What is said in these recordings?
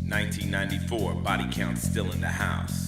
1994, body count still in the house.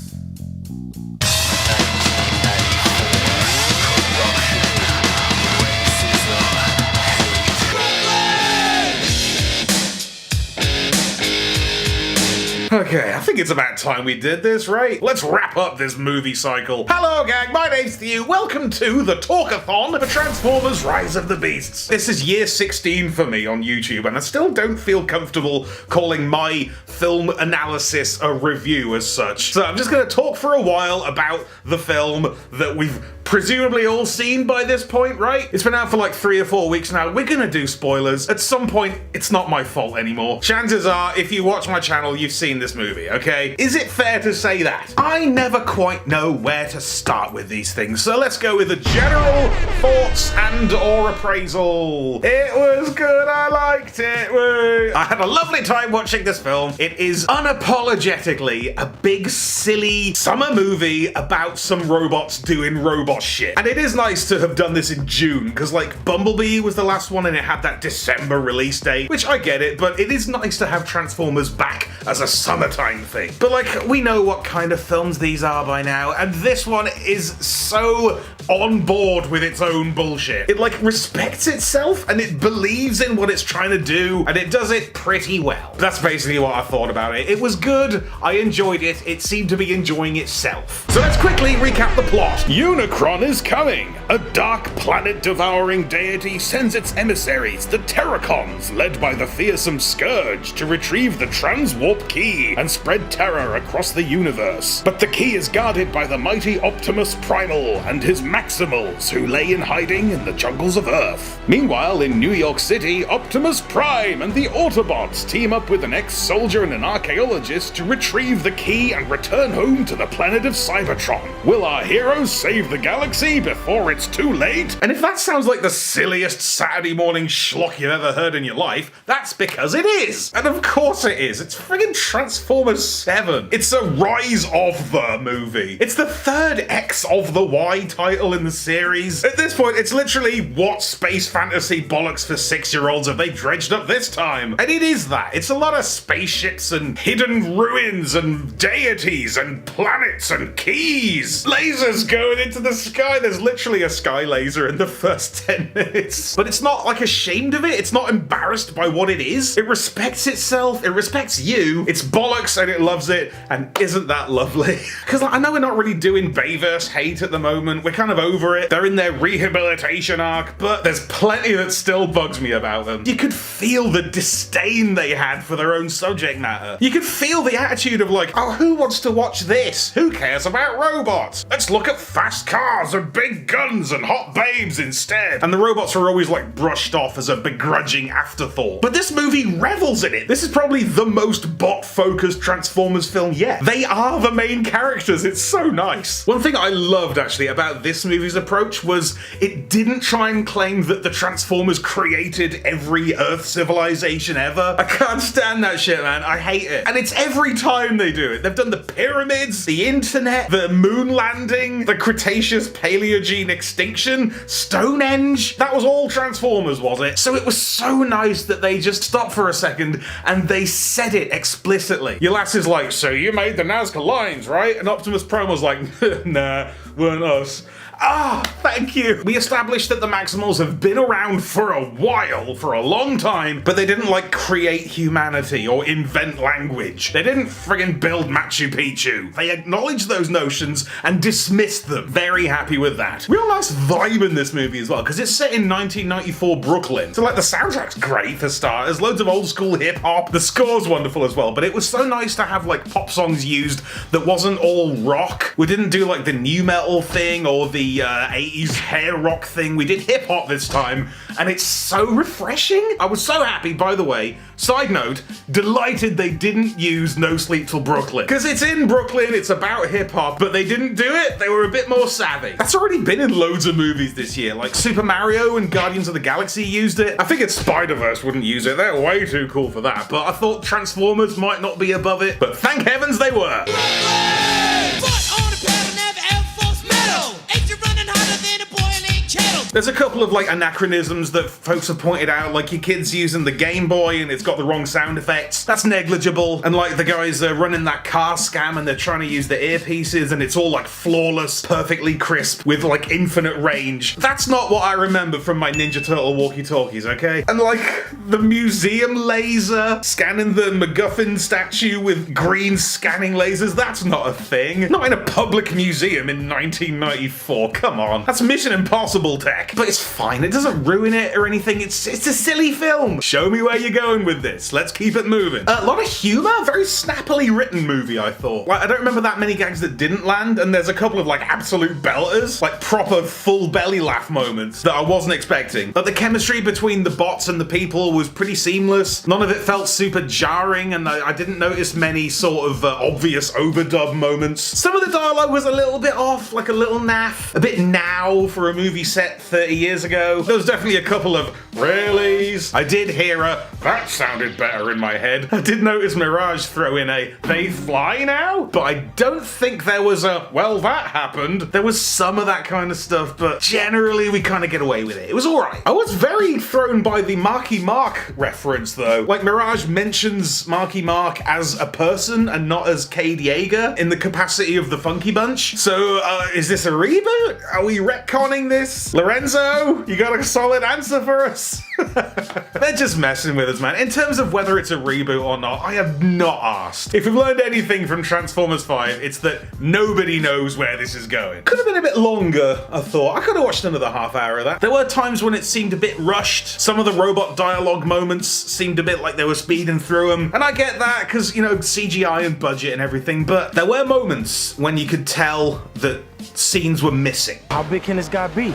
Okay, I think it's about time we did this, right? Let's wrap up this movie cycle. Hello gang, my name's Thew. Welcome to the Talkathon for Transformers Rise of the Beasts. This is year 16 for me on YouTube, and I still don't feel comfortable calling my film analysis a review as such. So I'm just gonna talk for a while about the film that we've presumably all seen by this point, right? It's been out for like 3 or 4 weeks now. We're gonna do spoilers. At some point, it's not my fault anymore. Chances are, if you watch my channel, you've seen this movie, okay? Is it fair to say that? I never quite know where to start with these things, so let's go with the general thoughts and or appraisal. It was good, I liked it. Woo. I had a lovely time watching this film. It is unapologetically a big, silly summer movie about some robots doing robot shit. And it is nice to have done this in June, because like Bumblebee was the last one and it had that December release date, which I get it, but it is nice to have Transformers back as a summertime thing. But like, we know what kind of films these are by now, and this one is so on board with its own bullshit. It like respects itself and it believes in what it's trying to do, and it does it pretty well. That's basically what I thought about it. It was good, I enjoyed it, it seemed to be enjoying itself. So let's quickly recap the plot. Unicron is coming! A dark planet-devouring deity sends its emissaries, the Terracons, led by the fearsome Scourge, to retrieve the transwarp key and spread terror across the universe. But the key is guarded by the mighty Optimus Primal and his Maximals, who lay in hiding in the jungles of Earth. Meanwhile, in New York City, Optimus Prime and the Autobots team up with an ex-soldier and an archaeologist to retrieve the key and return home to the planet of Cybertron. Will our heroes save the galaxy before it's too late? And if that sounds like the silliest Saturday morning schlock you've ever heard in your life, that's because it is! And of course it is. It's friggin' Transformers 7. It's a Rise of the movie. It's the third X of the Y title in the series. At this point, it's literally what space fantasy bollocks for 6-year-olds have they dredged up this time? And it is that. It's a lot of spaceships and hidden ruins and deities and planets and keys. Lasers going into the sky. There's literally a sky laser in the first 10 minutes. But it's not like ashamed of it. It's not embarrassed by what it is. It respects itself. It respects you. It's bollocks and it loves it. And isn't that lovely? Because I know we're not really doing Bayverse hate at the moment. We're kind of over it. They're in their rehabilitation arc, but there's plenty that still bugs me about them. You could feel the disdain they had for their own subject matter. You could feel the attitude of like, oh, who wants to watch this? Who cares about robots? Let's look at fast cars and big guns and hot babes instead. And the robots are always like brushed off as a begrudging afterthought. But this movie revels in it. This is probably the most bot-focused Transformers film yet. They are the main characters. It's so nice. One thing I loved actually about this movie's approach was it didn't try and claim that the Transformers created every Earth civilization ever. I can't stand that shit, man. I hate it. And it's every time they do it. They've done the pyramids, the internet, the moon landing, the Cretaceous Paleogene extinction, Stonehenge. That was all Transformers, was it? So it was so nice that they just stopped for a second and they said it explicitly. Your lass is like, so you made the Nazca lines, right? And Optimus Prime was like, nah, weren't us. Ah, thank you. We established that the Maximals have been around for a while, for a long time, but they didn't like create humanity or invent language. They didn't friggin' build Machu Picchu. They acknowledged those notions and dismissed them. Very happy with that. Real nice vibe in this movie as well, because it's set in 1994 Brooklyn. So like the soundtrack's great for starters, loads of old school hip hop. The score's wonderful as well, but it was so nice to have like pop songs used that wasn't all rock. We didn't do like the new metal thing or the 80s hair rock thing. We did hip hop this time, and it's so refreshing. I was so happy, by the way. Side note, delighted they didn't use No Sleep Till Brooklyn. Because it's in Brooklyn, it's about hip hop, but they didn't do it. They were a bit more savvy. That's already been in loads of movies this year, like Super Mario and Guardians of the Galaxy used it. I figured Spider-Verse wouldn't use it. They're way too cool for that, but I thought Transformers might not be above it, but thank heavens they were. There's a couple of like anachronisms that folks have pointed out, like your kid's using the Game Boy and it's got the wrong sound effects. That's negligible. And like the guys are running that car scam and they're trying to use the earpieces and it's all like flawless, perfectly crisp with like infinite range. That's not what I remember from my Ninja Turtle walkie-talkies, okay? And like the museum laser scanning the MacGuffin statue with green scanning lasers, that's not a thing. Not in a public museum in 1994, come on. That's Mission Impossible tech. But it's fine, it doesn't ruin it or anything, it's a silly film. Show me where you're going with this, let's keep it moving. A lot of humor, very snappily written movie, I thought. Like, I don't remember that many gags that didn't land, and there's a couple of like absolute belters, like proper full belly laugh moments that I wasn't expecting. But the chemistry between the bots and the people was pretty seamless. None of it felt super jarring, and I didn't notice many sort of obvious overdub moments. Some of the dialogue was a little bit off, like a little naff, a bit now for a movie set 30 years ago. There was definitely a couple of reallys. I did hear a, that sounded better in my head. I did notice Mirage throw in a, they fly now? But I don't think there was a, well, that happened. There was some of that kind of stuff, but generally we kind of get away with it. It was alright. I was very thrown by the Marky Mark reference though. Like Mirage mentions Marky Mark as a person and not as Cade Yeager in the capacity of the Funky Bunch. So is this a reboot? Are we retconning this? Lorenzo, you got a solid answer for us? They're just messing with us, man. In terms of whether it's a reboot or not, I have not asked. If we've learned anything from Transformers 5, it's that nobody knows where this is going. Could have been a bit longer, I thought. I could have watched another half hour of that. There were times when it seemed a bit rushed. Some of the robot dialogue moments seemed a bit like they were speeding through them. And I get that, because, you know, CGI and budget and everything, but there were moments when you could tell that scenes were missing. How big can this guy be?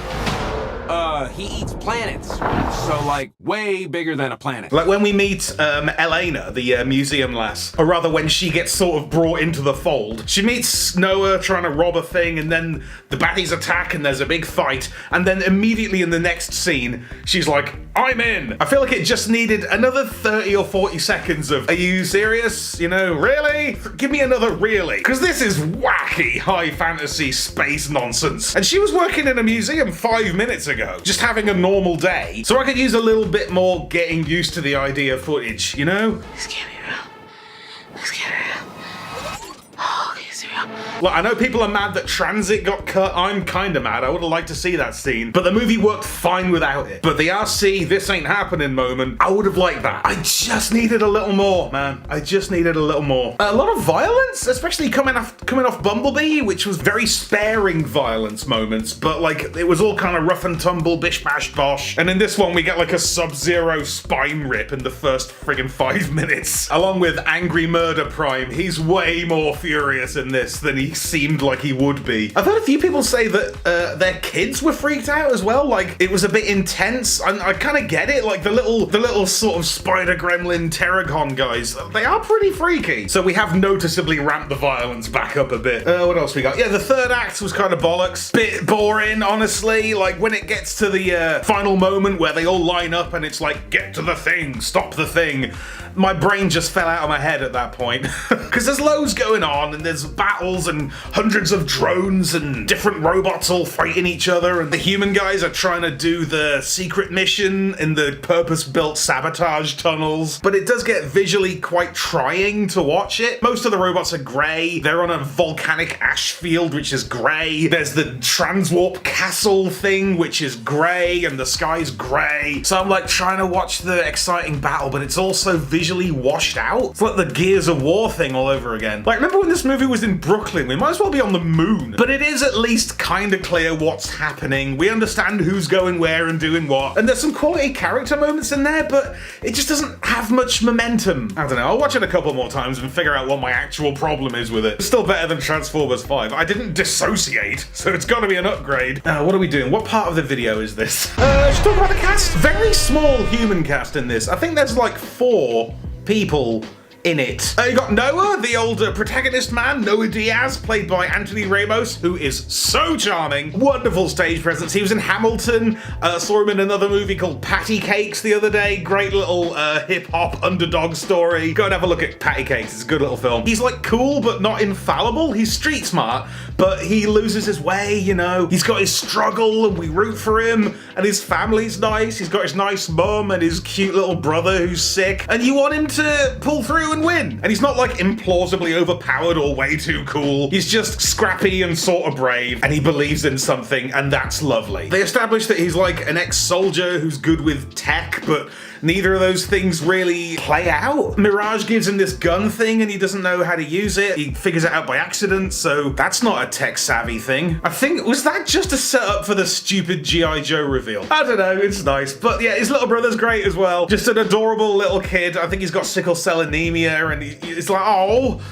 He eats planets. So, like, way bigger than a planet. Like when we meet Elena, the museum lass, or rather when she gets sort of brought into the fold. She meets Noah trying to rob a thing, and then the baddies attack and there's a big fight, and then immediately in the next scene, she's like, I'm in. I feel like it just needed another 30 or 40 seconds of, are you serious? You know, really? Give me another really. Because this is wacky high fantasy space nonsense. And she was working in a museum 5 minutes ago, just having a normal day. So I could use a little bit more getting used to the idea footage, you know? This can't be real. This can't be real. Oh, okay, it's real. Look, I know people are mad that Transit got cut. I'm kinda mad. I would have liked to see that scene. But the movie worked fine without it. But the RC, this ain't happening moment, I would have liked that. I just needed a little more, man. I just needed a little more. A lot of violence, especially coming off Bumblebee, which was very sparing violence moments, but like, it was all kind of rough and tumble, bish bash bosh. And in this one, we get like a Sub-Zero spine rip in the first friggin' 5 minutes. Along with Angry Murder Prime, he's way more furious in this than he seemed like he would be. I've heard a few people say that their kids were freaked out as well. Like, it was a bit intense. I kind of get it. Like the little sort of spider gremlin Terracon guys, they are pretty freaky. So we have noticeably ramped the violence back up a bit. What else we got? Yeah, the third act was kind of bollocks. Bit boring, honestly. Like when it gets to the final moment where they all line up and it's like, get to the thing, stop the thing. My brain just fell out of my head at that point. Because there's loads going on and there's battles and hundreds of drones and different robots all fighting each other, and the human guys are trying to do the secret mission in the purpose-built sabotage tunnels. But it does get visually quite trying to watch it. Most of the robots are grey. They're on a volcanic ash field, which is grey. There's the transwarp castle thing, which is grey, and the sky's grey. So I'm like trying to watch the exciting battle, but it's also visually washed out. It's like the Gears of War thing all over again. Like, remember when this movie was in Brooklyn? We might as well be on the moon. But it is at least kind of clear what's happening. We understand who's going where and doing what. And there's some quality character moments in there, but it just doesn't have much momentum. I don't know, I'll watch it a couple more times and figure out what my actual problem is with it. It's still better than Transformers 5. I didn't dissociate, so it's gotta be an upgrade. What are we doing? What part of the video is this? Should talk about the cast? Very small human cast in this. I think there's like 4 people in it. You got Noah, the old protagonist man, Noah Diaz, played by Anthony Ramos, who is so charming. Wonderful stage presence. He was in Hamilton. Saw him in another movie called Patty Cakes the other day. Great little hip-hop underdog story. Go and have a look at Patty Cakes. It's a good little film. He's like cool, but not infallible. He's street smart, but he loses his way, you know. He's got his struggle and we root for him, and his family's nice. He's got his nice mum and his cute little brother who's sick, and you want him to pull through and win. And he's not like implausibly overpowered or way too cool. He's just scrappy and sort of brave, and he believes in something, and that's lovely. They establish that he's like an ex-soldier who's good with tech, but neither of those things really play out. Mirage gives him this gun thing and he doesn't know how to use it. He figures it out by accident, so that's not a tech-savvy thing. I think, was that just a setup for the stupid G.I. Joe reveal? I don't know, it's nice. But yeah, his little brother's great as well. Just an adorable little kid. I think he's got sickle cell anemia and he's like, oh,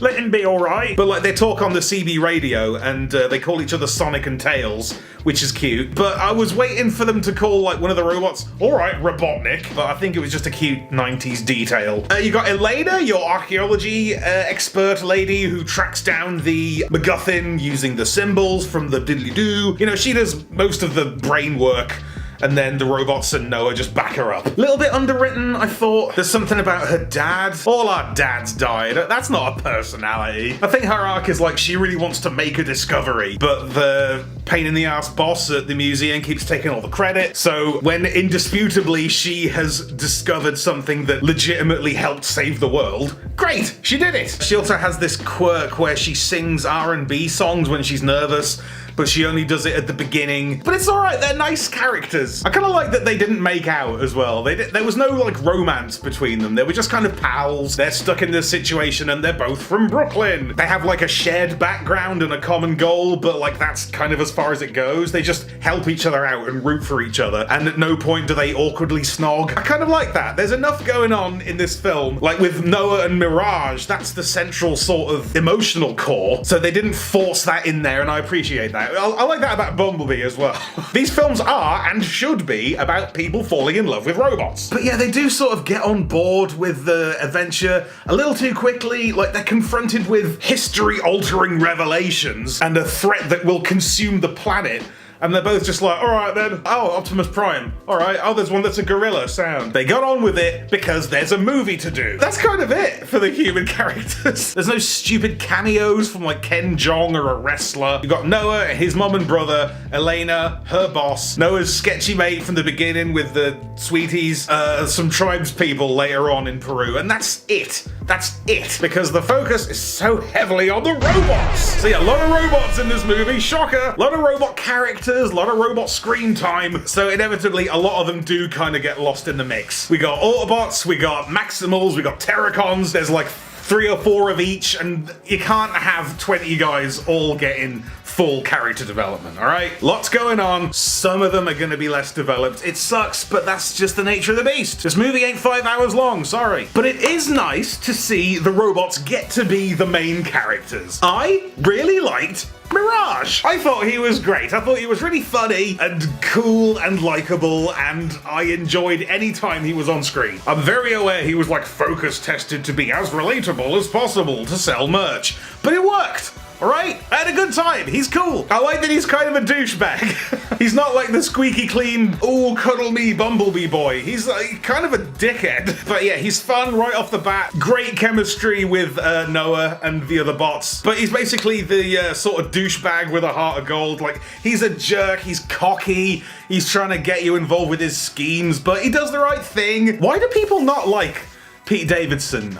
let him be alright. But like they talk on the CB radio and they call each other Sonic and Tails, which is cute. But I was waiting for them to call like one of the robots, alright, Robotnik, but I think it was just a cute 90s detail. You got Elena, your archaeology expert lady who tracks down the MacGuffin using the symbols from the diddly-doo. You know, she does most of the brain work, and then the robots and Noah just back her up. A little bit underwritten, I thought. There's something about her dad. All our dads died. That's not a personality. I think her arc is like she really wants to make a discovery, but the pain in the ass boss at the museum keeps taking all the credit. So when indisputably she has discovered something that legitimately helped save the world, great, she did it. She also has this quirk where she sings R&B songs when she's nervous, but she only does it at the beginning. But it's alright, they're nice characters. I kind of like that they didn't make out as well. There was no like romance between them. They were just kind of pals. They're stuck in this situation and they're both from Brooklyn. They have like a shared background and a common goal, but like that's kind of as far as it goes. They just help each other out and root for each other, and at no point do they awkwardly snog. I kind of like that. There's enough going on in this film. Like with Noah and Mirage, that's the central sort of emotional core, so they didn't force that in there, and I appreciate that. I like that about Bumblebee as well. These films are, and should be, about people falling in love with robots. But yeah, they do sort of get on board with the adventure a little too quickly. Like, they're confronted with history-altering revelations and a threat that will consume the planet, and they're both just like, alright then, oh, Optimus Prime, alright, oh, there's one that's a gorilla sound. They got on with it because there's a movie to do. That's kind of it for the human characters. There's no stupid cameos from like Ken Jeong or a wrestler. You got Noah, his mom and brother, Elena, her boss, Noah's sketchy mate from the beginning with the sweeties, some tribes people later on in Peru, and that's it. That's it, because the focus is so heavily on the robots. So yeah, a lot of robots in this movie, shocker. A lot of robot characters, a lot of robot screen time, so inevitably a lot of them do kind of get lost in the mix. We got Autobots, we got Maximals, we got Terracons, there's like 3 or 4 of each, and you can't have 20 guys all getting full character development, alright? Lots going on, some of them are gonna be less developed. It sucks, but that's just the nature of the beast. This movie ain't 5 hours long, sorry. But it is nice to see the robots get to be the main characters. I really liked Mirage. I thought he was great. I thought he was really funny and cool and likable, and I enjoyed any time he was on screen. I'm very aware he was like focus tested to be as relatable as possible to sell merch, but it worked. Alright? I had a good time. He's cool. I like that he's kind of a douchebag. He's not like the squeaky clean, ooh, cuddle me Bumblebee boy. He's like kind of a dickhead. But yeah, he's fun right off the bat. Great chemistry with Noah and the other bots. But he's basically the sort of douchebag with a heart of gold. Like, he's a jerk, he's cocky, he's trying to get you involved with his schemes, but he does the right thing. Why do people not like Pete Davidson?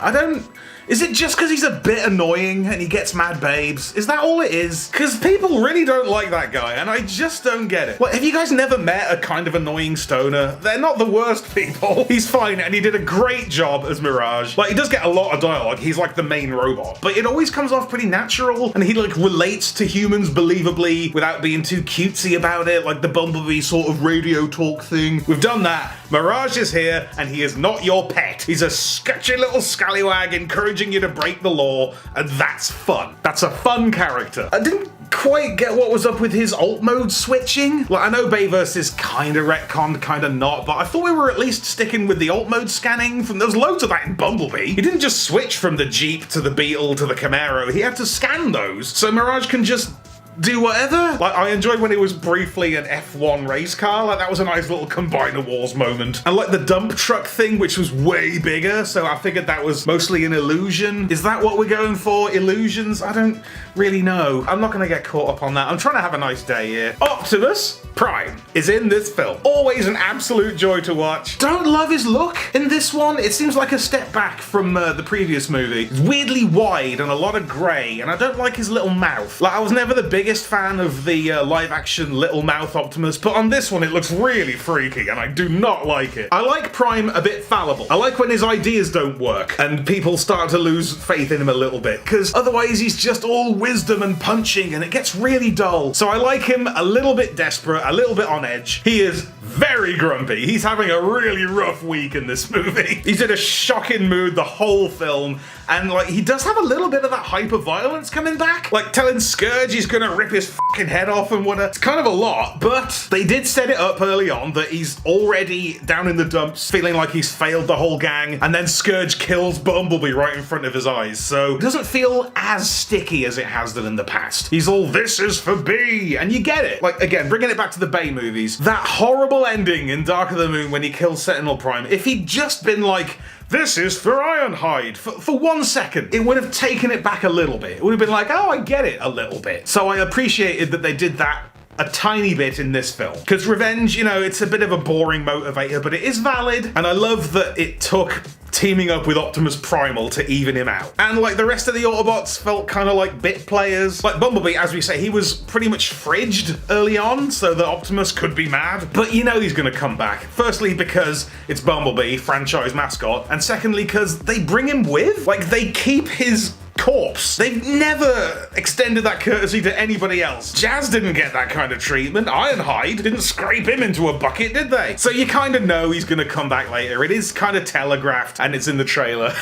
Is it just because he's a bit annoying and he gets mad babes? Is that all it is? Because people really don't like that guy, and I just don't get it. Like, have you guys never met a kind of annoying stoner? They're not the worst people. He's fine, and he did a great job as Mirage. Like, he does get a lot of dialogue. He's like the main robot, but it always comes off pretty natural, and he like relates to humans believably without being too cutesy about it, like the Bumblebee sort of radio talk thing. We've done that. Mirage is here, and he is not your pet. He's a sketchy little scallywag encouraging encouraging you to break the law, and that's fun. That's a fun character. I didn't quite get what was up with his alt mode switching. Like, I know Bayverse is kind of retconned, kind of not, but I thought we were at least sticking with the alt mode scanning. There was loads of that in Bumblebee. He didn't just switch from the Jeep to the Beetle to the Camaro. He had to scan those, so Mirage can just do whatever. Like, I enjoyed when it was briefly an F1 race car. Like, that was a nice little Combiner Wars moment. And like the dump truck thing, which was way bigger, so I figured that was mostly an illusion. Is that what we're going for? Illusions? I don't really know. I'm not gonna get caught up on that. I'm trying to have a nice day here. Optimus Prime is in this film. Always an absolute joy to watch. Don't love his look in this one. It seems like a step back from the previous movie. It's weirdly wide and a lot of grey, and I don't like his little mouth. Like, I was never the biggest fan of the live-action little mouth Optimus, but on this one it looks really freaky, and I do not like it. I like Prime a bit fallible. I like when his ideas don't work, and people start to lose faith in him a little bit, because otherwise he's just all wisdom and punching, and it gets really dull. So I like him a little bit desperate, a little bit on edge. He is very grumpy. He's having a really rough week in this movie. He's in a shocking mood the whole film, and like, he does have a little bit of that hyper-violence coming back. Like telling Scourge he's gonna rip his fucking head off and whatever. It's kind of a lot, but they did set it up early on that he's already down in the dumps, feeling like he's failed the whole gang, and then Scourge kills Bumblebee right in front of his eyes. So it doesn't feel as sticky as it has done in the past. He's all, this is for B, and you get it. Like, again, bringing it back to the Bay movies, that horrible ending in Dark of the Moon when he kills Sentinel Prime, if he'd just been like, this is for Ironhide, for 1 second, it would have taken it back a little bit. It would have been like, oh, I get it a little bit. So I appreciated that they did that a tiny bit in this film. Because revenge, you know, it's a bit of a boring motivator, but it is valid, and I love that it took teaming up with Optimus Primal to even him out. And like the rest of the Autobots felt kind of like bit players. Like Bumblebee, as we say, he was pretty much fridged early on so that Optimus could be mad. But you know he's gonna come back. Firstly, because it's Bumblebee, franchise mascot, and secondly, because they bring him with. Like, they keep his corpse. They've never extended that courtesy to anybody else. Jazz didn't get that kind of treatment. Ironhide didn't scrape him into a bucket, did they? So you kind of know he's gonna come back later. It is kind of telegraphed, and it's in the trailer.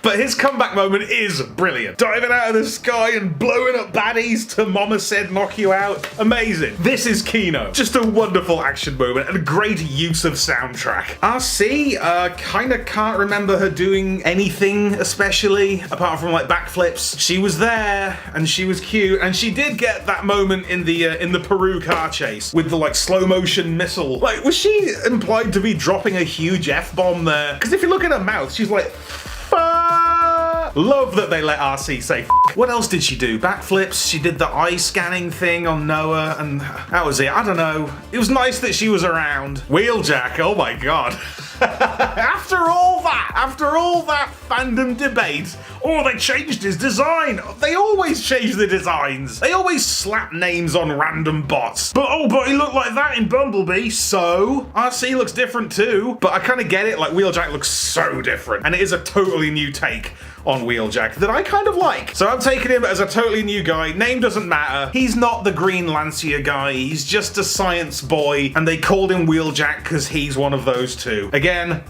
But his comeback moment is brilliant. Diving out of the sky and blowing up baddies to Mama Said knock you out. Amazing. This is Kino. Just a wonderful action moment and a great use of soundtrack. RC, kind of can't remember her doing anything especially, apart from like backflips. She was there and she was cute, and she did get that moment in the Peru car chase with the like slow motion missile. Like, was she implied to be dropping a huge F-bomb there? Because if you look at her mouth, she's like, love that they let RC say f. What else did she do? Backflips, she did the eye scanning thing on Noah, and that was it. I don't know. It was nice that she was around. Wheeljack, oh my god. After all that fandom debate, oh, they changed his design. They always change the designs. They always slap names on random bots. But he looked like that in Bumblebee, so RC looks different too. But I kind of get it, like Wheeljack looks so different, and it is a totally new take on Wheeljack that I kind of like. So I'm taking him as a totally new guy. Name doesn't matter. He's not the Green Lancia guy. He's just a science boy, and they called him Wheeljack because he's one of those two. Again,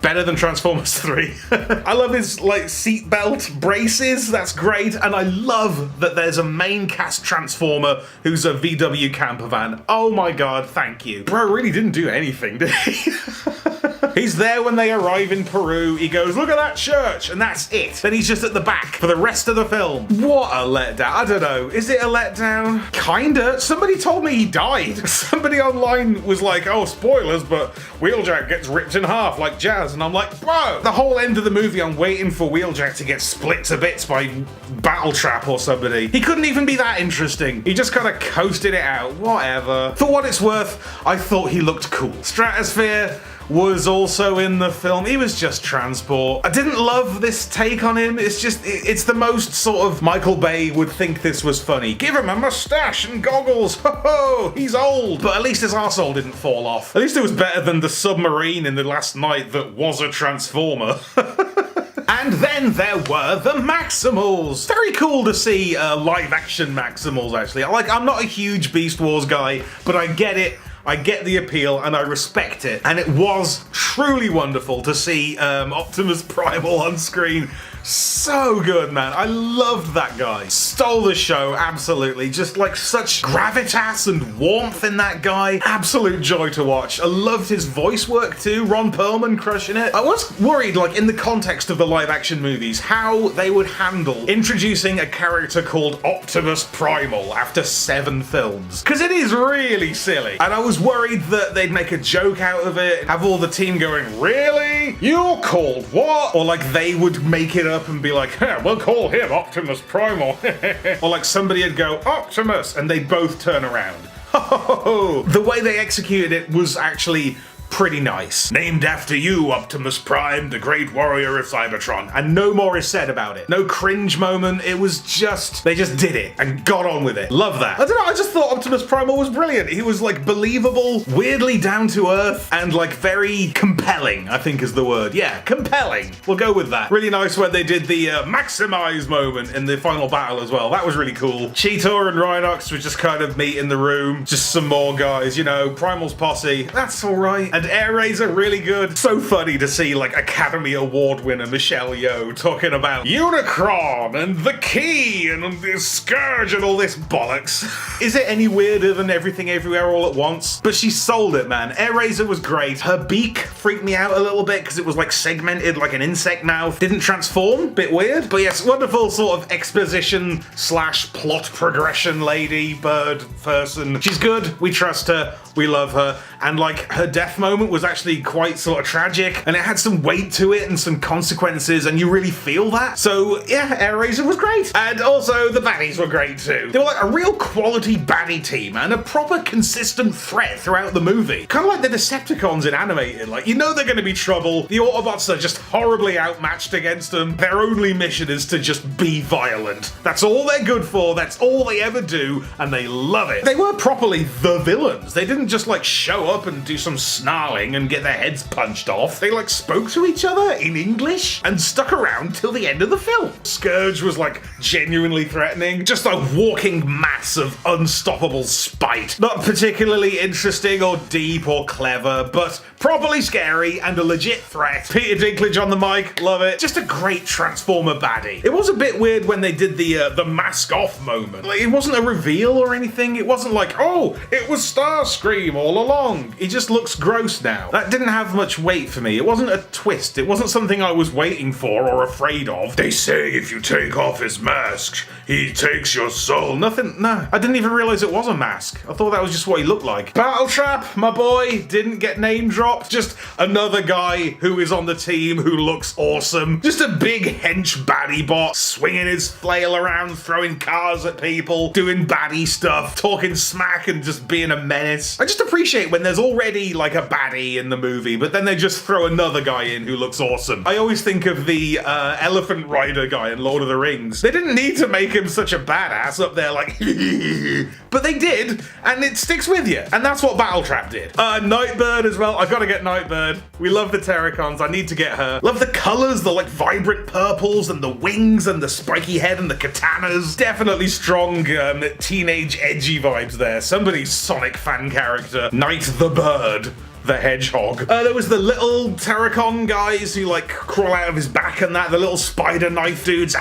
better than Transformers 3. I love his like seatbelt braces, that's great, and I love that there's a main cast Transformer who's a VW camper van. Oh my god, thank you. Bro really didn't do anything, did he? He's there when they arrive in Peru, he goes, look at that church, and that's it. Then he's just at the back for the rest of the film. What a letdown. I don't know, is it a letdown? Kinda. Somebody told me he died. Somebody online was like, oh, spoilers, but Wheeljack gets ripped in half like Jazz, and I'm like, bro, the whole end of the movie I'm waiting for Wheeljack to get split to bits by Battletrap or somebody. He couldn't even be that interesting. He just kind of coasted it out, whatever. For what it's worth, I thought he looked cool. Stratosphere was also in the film. He was just transport. I didn't love this take on him. It's just, it's the most sort of Michael Bay would think this was funny. Give him a mustache and goggles. Ho ho, he's old. But at least his arsehole didn't fall off. At least it was better than the submarine in The Last Night that was a transformer. And then there were the Maximals. Very cool to see live action Maximals, actually. Like, I'm not a huge Beast Wars guy, but I get it. I get the appeal and I respect it. And it was truly wonderful to see Optimus Primal on screen. So good, man. I loved that guy. Stole the show, absolutely. Just like such gravitas and warmth in that guy. Absolute joy to watch. I loved his voice work too. Ron Perlman crushing it. I was worried, like in the context of the live action movies, how they would handle introducing a character called Optimus Primal after 7 films. Because it is really silly. And I was worried that they'd make a joke out of it, have all the team going, really? You're called what? Or like they would make it up and be like, hey, we'll call him Optimus Primal. Or like somebody would go, Optimus, and they'd both turn around. The way they executed it was actually pretty nice. Named after you, Optimus Prime, the great warrior of Cybertron. And no more is said about it. No cringe moment. It was just, they just did it and got on with it. Love that. I don't know, I just thought Optimus Primal was brilliant. He was like believable, weirdly down to earth, and like very compelling, I think is the word. Yeah, compelling. We'll go with that. Really nice when they did the maximize moment in the final battle as well. That was really cool. Cheetor and Rhinox were just kind of meet in the room. Just some more guys, you know, Primal's posse. That's all right. And Air Razor, really good. So funny to see like Academy Award winner Michelle Yeoh talking about Unicron and the key and the Scourge and all this bollocks. Is it any weirder than Everything Everywhere All at Once? But she sold it, man. Air Razor was great. Her beak freaked me out a little bit because it was like segmented like an insect mouth. Didn't transform, bit weird. But yes, wonderful sort of exposition / plot progression lady, bird person. She's good. We trust her. We love her. And like her death moment was actually quite sort of tragic, and it had some weight to it and some consequences, and you really feel that. So yeah, Air Razor was great. And also the baddies were great too. They were like a real quality baddie team and a proper consistent threat throughout the movie. Kind of like the Decepticons in animated. Like, you know they're going to be trouble. The Autobots are just horribly outmatched against them. Their only mission is to just be violent. That's all they're good for. That's all they ever do, and they love it. They were properly the villains. They didn't just like show up and do some snarling and get their heads punched off. They like spoke to each other in English and stuck around till the end of the film. Scourge was like genuinely threatening, just a walking mass of unstoppable spite. Not particularly interesting or deep or clever, but properly scary and a legit threat. Peter Dinklage on the mic, love it. Just a great Transformer baddie. It was a bit weird when they did the mask off moment. Like, it wasn't a reveal or anything. It wasn't like, oh, it was Starscream all along. He just looks gross now. That didn't have much weight for me. It wasn't a twist. It wasn't something I was waiting for or afraid of. They say if you take off his mask, he takes your soul. Nothing, no. I didn't even realize it was a mask. I thought that was just what he looked like. Battletrap, my boy, didn't get name dropped. Just another guy who is on the team who looks awesome. Just a big hench baddie bot, swinging his flail around, throwing cars at people, doing baddie stuff, talking smack and just being a menace. I just appreciate when there's already like a baddie in the movie, but then they just throw another guy in who looks awesome. I always think of the elephant rider guy in Lord of the Rings. They didn't need to make him such a badass up there like but they did, and it sticks with you. And that's what Battletrap did. Nightbird as well. I gotta get Nightbird. We love the Terracons. I need to get her. Love the colors, the like vibrant purples and the wings and the spiky head and the katanas. Definitely strong teenage edgy vibes there. Somebody's Sonic fan character. Night the Bird. The Hedgehog. There was the little Terracon guys who like crawl out of his back and that, the little spider knife dudes,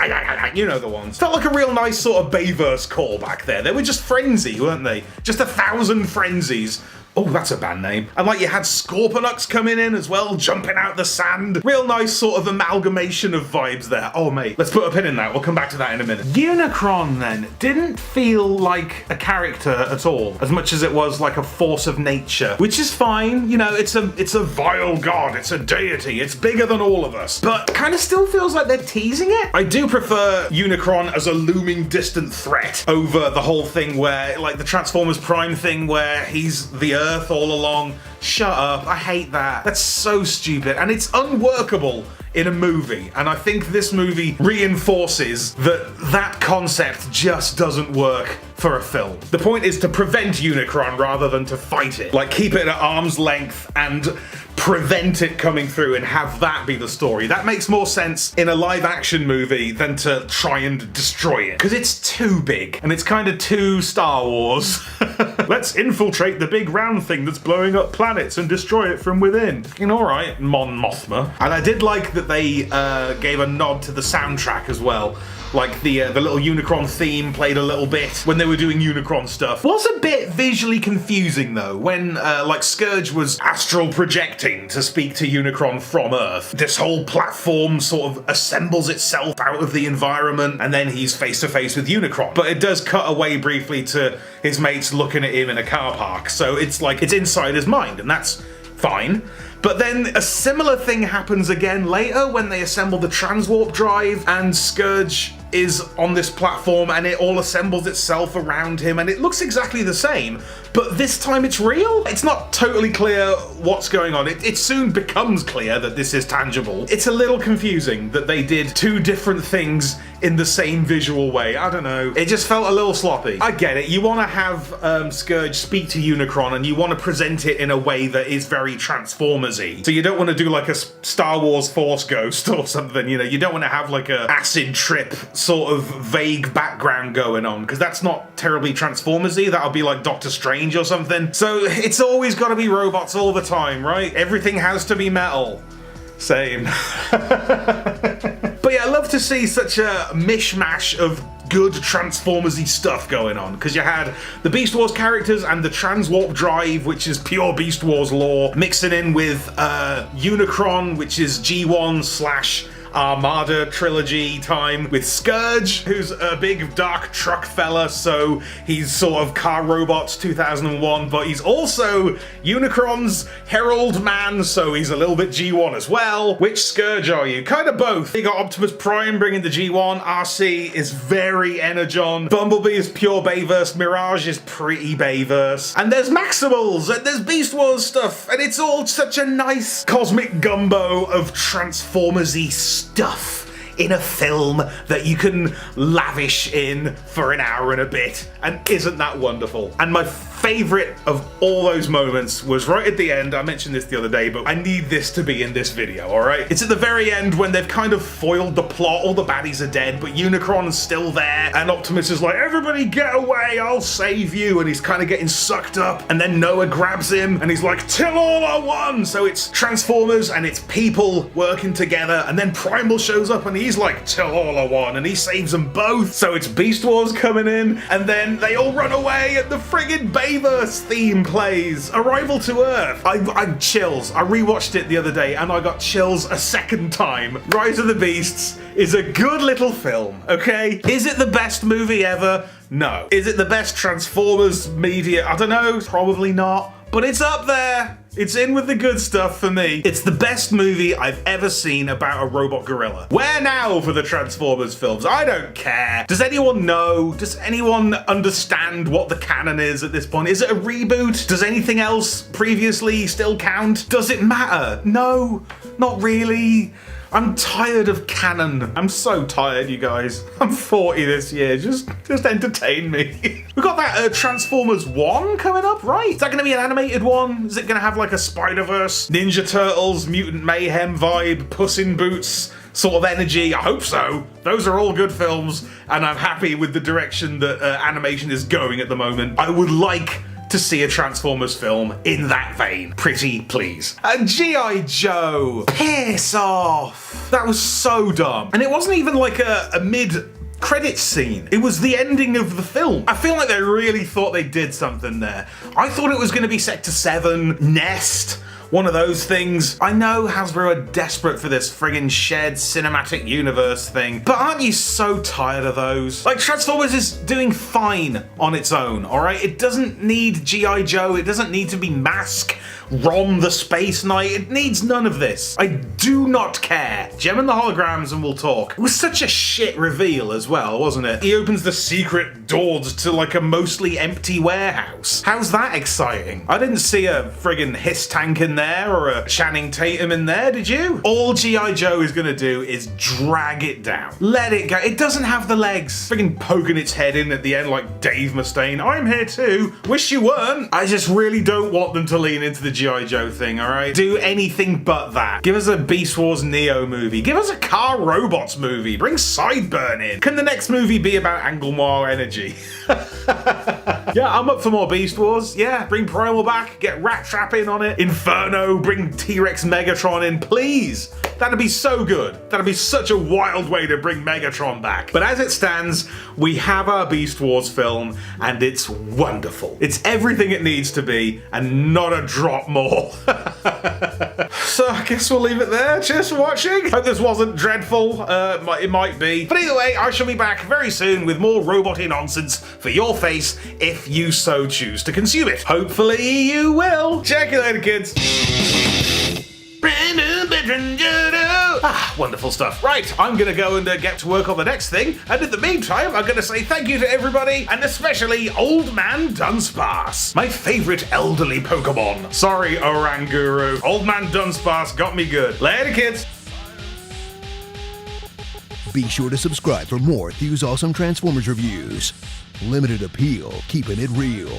you know the ones. Felt like a real nice sort of Bayverse callback there. They were just frenzy, weren't they? Just 1,000 frenzies. Oh, that's a band name. And like you had Scorponux coming in as well, jumping out the sand. Real nice sort of amalgamation of vibes there. Oh mate, let's put a pin in that. We'll come back to that in a minute. Unicron then didn't feel like a character at all, as much as it was like a force of nature, which is fine. You know, it's a vile god, it's a deity, it's bigger than all of us, but kind of still feels like they're teasing it. I do prefer Unicron as a looming distant threat over the whole thing where, like the Transformers Prime thing where he's the Earth all along. Shut up, I hate that. That's so stupid, and it's unworkable in a movie, and I think this movie reinforces that concept just doesn't work for a film. The point is to prevent Unicron rather than to fight it. Like, keep it at arm's length and prevent it coming through and have that be the story. That makes more sense in a live action movie than to try and destroy it, because it's too big and it's kind of too Star Wars. Let's infiltrate the big round thing that's blowing up planets and destroy it from within. You know, alright, Mon Mothma. And I did like that they gave a nod to the soundtrack as well. Like the little Unicron theme played a little bit when they were doing Unicron stuff. Was a bit visually confusing though, when like Scourge was astral projecting to speak to Unicron from Earth. This whole platform sort of assembles itself out of the environment, and then he's face to face with Unicron. But it does cut away briefly to his mates looking at him in a car park, so it's like it's inside his mind, and that's fine. But then a similar thing happens again later when they assemble the transwarp drive and Scourge is on this platform and it all assembles itself around him and it looks exactly the same, but this time it's real? It's not totally clear what's going on. It soon becomes clear that this is tangible. It's a little confusing that they did two different things in the same visual way. I don't know. It just felt a little sloppy. I get it. You want to have Scourge speak to Unicron and you want to present it in a way that is very Transformers-y. So you don't want to do like a Star Wars Force Ghost or something, you know? You don't want to have like a acid trip sort of vague background going on, because that's not terribly Transformers-y. That'll be like Doctor Strange or something. So it's always got to be robots all the time, right? Everything has to be metal. Same. But yeah, I love to see such a mishmash of good Transformers-y stuff going on, because you had the Beast Wars characters and the Transwarp Drive, which is pure Beast Wars lore, mixing in with Unicron, which is G1 / Armada trilogy time, with Scourge, who's a big dark truck fella, so he's sort of Car Robots 2001, but he's also Unicron's Herald Man, so he's a little bit G1 as well. Which Scourge are you? Kind of both. You got Optimus Prime bringing the G1, RC is very Energon, Bumblebee is pure Bayverse, Mirage is pretty Bayverse, and there's Maximals, and there's Beast Wars stuff, and it's all such a nice cosmic gumbo of Transformers-y stuff in a film that you can lavish in for an hour and a bit, and isn't that wonderful? And my favourite of all those moments was right at the end. I mentioned this the other day, but I need this to be in this video, alright? It's at the very end when they've kind of foiled the plot, all the baddies are dead, but Unicron's still there, and Optimus is like, everybody get away, I'll save you, and he's kind of getting sucked up, and then Noah grabs him, and he's like, till all are one! So it's Transformers, and it's people working together, and then Primal shows up, and he's like, till all are one, and he saves them both, so it's Beast Wars coming in, and then they all run away, and the friggin' Bayverse theme plays, Arrival to Earth. I chills. I rewatched it the other day and I got chills a second time. Rise of the Beasts is a good little film, okay? Is it the best movie ever? No. Is it the best Transformers media? I don't know, probably not, but it's up there. It's in with the good stuff for me. It's the best movie I've ever seen about a robot gorilla. Where now for the Transformers films? I don't care. Does anyone know? Does anyone understand what the canon is at this point? Is it a reboot? Does anything else previously still count? Does it matter? No, not really. I'm tired of canon. I'm so tired, you guys. I'm 40 this year. Just entertain me. We've got that Transformers 1 coming up, right? Is that going to be an animated one? Is it going to have like a Spider-Verse, Ninja Turtles, Mutant Mayhem vibe, Puss in Boots sort of energy? I hope so. Those are all good films, and I'm happy with the direction that animation is going at the moment. I would like to see a Transformers film in that vein. Pretty please. And G.I. Joe. Piss off. That was so dumb. And it wasn't even like a mid-credits scene. It was the ending of the film. I feel like they really thought they did something there. I thought it was going to be Sector 7, Nest, one of those things. I know Hasbro are desperate for this friggin' shared cinematic universe thing, but aren't you so tired of those? Like, Transformers is doing fine on its own, alright? It doesn't need G.I. Joe, it doesn't need to be Mask, Rom the Space Knight, it needs none of this. I do not care. Gem and the Holograms and we'll talk. It was such a shit reveal as well, wasn't it? He opens the secret doors to like a mostly empty warehouse. How's that exciting? I didn't see a friggin' Hiss tank in there or a Channing Tatum in there, did you? All G.I. Joe is gonna do is drag it down. Let it go. It doesn't have the legs. Friggin' poking its head in at the end like Dave Mustaine. I'm here too. Wish you weren't. I just really don't want them to lean into the G.I. Joe thing, alright? Do anything but that. Give us a Beast Wars Neo movie. Give us a Car Robots movie. Bring Sideburn in. Can the next movie be about Anglemoir energy? Yeah, I'm up for more Beast Wars. Yeah, bring Primal back, get Rat Trap in on it. Inferno, bring T-Rex Megatron in, please. That'd be so good. That'd be such a wild way to bring Megatron back. But as it stands, we have our Beast Wars film, and it's wonderful. It's everything it needs to be, and not a drop more. So I guess we'll leave it there. Cheers for watching. Hope this wasn't dreadful. It might be. But either way, I shall be back very soon with more robot-y nonsense for your face if you so choose to consume it. Hopefully you will. Check you later, kids. Wonderful stuff. Right, I'm gonna go and get to work on the next thing, and in the meantime, I'm gonna say thank you to everybody, and especially Old Man Dunsparce, my favorite elderly Pokemon. Sorry, Oranguru. Old Man Dunsparce got me good. Later, kids. Be sure to subscribe for more Thew's Awesome Transformers reviews. Limited appeal, keeping it real.